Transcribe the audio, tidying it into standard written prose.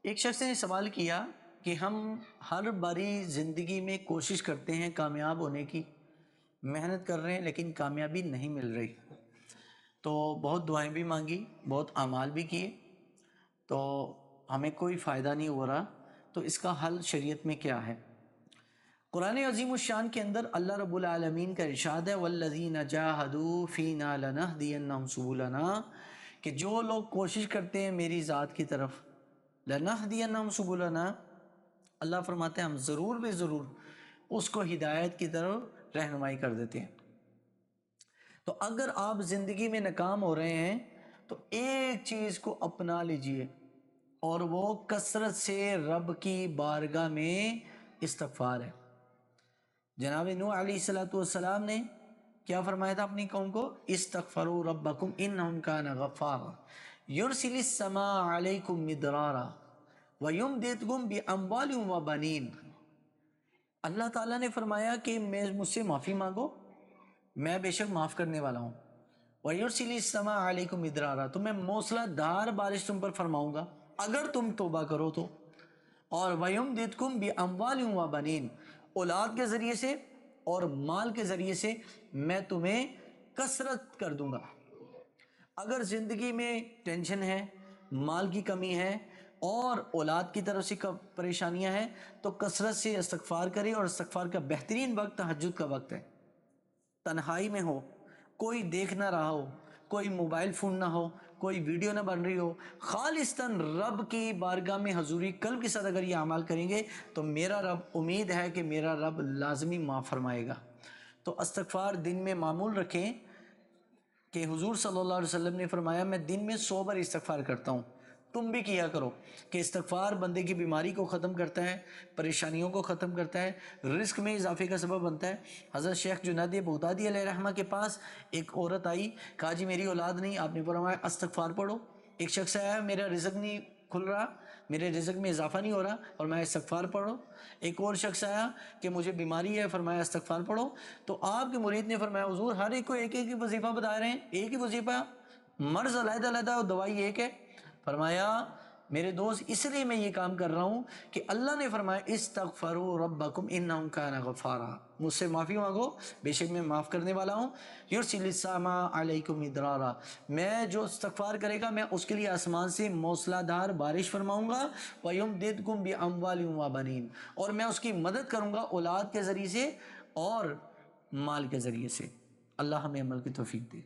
ایک شخص نے سوال کیا کہ ہم ہر باری زندگی میں کوشش کرتے ہیں کامیاب ہونے کی، محنت کر رہے ہیں لیکن کامیابی نہیں مل رہی، تو بہت دعائیں بھی مانگی، بہت اعمال بھی کیے، تو ہمیں کوئی فائدہ نہیں ہو رہا، تو اس کا حل شریعت میں کیا ہے؟ قرآن عظیم الشان کے اندر اللہ رب العالمین کا ارشاد ہے وَالَّذِينَ جَاهَدُوا فِينَا لَنَهْدِيَنَّهُمْ سُبُلَنَا، کہ جو لوگ کوشش کرتے ہیں میری ذات کی طرف، لَنَهْدِيَنَّهُمْ سُبُلَنَا، اللہ فرماتے ہیں ہم ضرور بے ضرور اس کو ہدایت کی طرف رہنمائی کر دیتے ہیں۔ تو اگر آپ زندگی میں ناکام ہو رہے ہیں تو ایک چیز کو اپنا لیجئے، اور وہ کثرت سے رب کی بارگاہ میں استغفار ہے۔ جناب نوح علیہ السلام نے کیا فرمایا تھا اپنی قوم کو؟ استغفروا ربکم انہم کان غفارا یرسل السماء علیکم مدرارا ویمددکم باموال وبنین۔ اللہ تعالیٰ نے فرمایا کہ مجھ سے معافی مانگو، میں بے شک معاف کرنے والا ہوں، وَيُرْسِلِ السَّمَاءَ عَلَيْكُمْ مِدْرَارًا، تو میں موسلا دھار بارش تم پر فرماؤں گا اگر تم توبہ کرو تو، اور وَيُمْدِدْكُمْ بِأَمْوَالٍ وَبَنِينَ، اولاد کے ذریعے سے اور مال کے ذریعے سے میں تمہیں کثرت کر دوں گا۔ اگر زندگی میں ٹینشن ہے، مال کی کمی ہے اور اولاد کی طرف سے پریشانیاں ہیں، تو کثرت سے استغفار کریں، اور استغفار کا بہترین وقت تہجد کا وقت ہے۔ تنہائی میں ہو، کوئی دیکھ نہ رہا ہو، کوئی موبائل فون نہ ہو، کوئی ویڈیو نہ بن رہی ہو، خالصتاً رب کی بارگاہ میں حضوری قلب کے ساتھ اگر یہ اعمال کریں گے تو میرا رب، امید ہے کہ میرا رب لازمی معاف فرمائے گا۔ تو استغفار دن میں معمول رکھیں کہ حضور صلی اللہ علیہ وسلم نے فرمایا میں دن میں 100 بار استغفار کرتا ہوں، تم بھی کیا کرو، کہ استغفار بندے کی بیماری کو ختم کرتا ہے، پریشانیوں کو ختم کرتا ہے، رزق میں اضافے کا سبب بنتا ہے۔ حضرت شیخ جنید بغدادی علیہ رحمہ کے پاس ایک عورت آئی، کہا جی میری اولاد نہیں، آپ نے فرمایا استغفار پڑھو۔ ایک شخص آیا میرا رزق نہیں کھل رہا، میرے رزق میں اضافہ نہیں ہو رہا، اور میں استغفار پڑھو۔ ایک اور شخص آیا کہ مجھے بیماری ہے، فرمایا استغفار پڑھو۔ تو آپ کے مرید نے فرمایا حضور ہر ایک کو ایک ایک وظیفہ بتا رہے ہیں، ایک ہی وظیفہ، مرض علیحدہ علیحدہ اور دوائی ایک ہے۔ فرمایا میرے دوست اس لیے میں یہ کام کر رہا ہوں کہ اللہ نے فرمایا استغفروا ربکم انہ کان غفارا، مجھ سے معافی مانگو بے شک میں معاف کرنے والا ہوں۔ یرسل السماء علیکم مدرارا، میں جو استغفار کرے گا میں اس کے لیے آسمان سے موسلا دھار بارش فرماؤں گا، ویمددکم باموال وبنین، اور میں اس کی مدد کروں گا اولاد کے ذریعے سے اور مال کے ذریعے سے۔ اللہ ہمیں عمل کی توفیق دے۔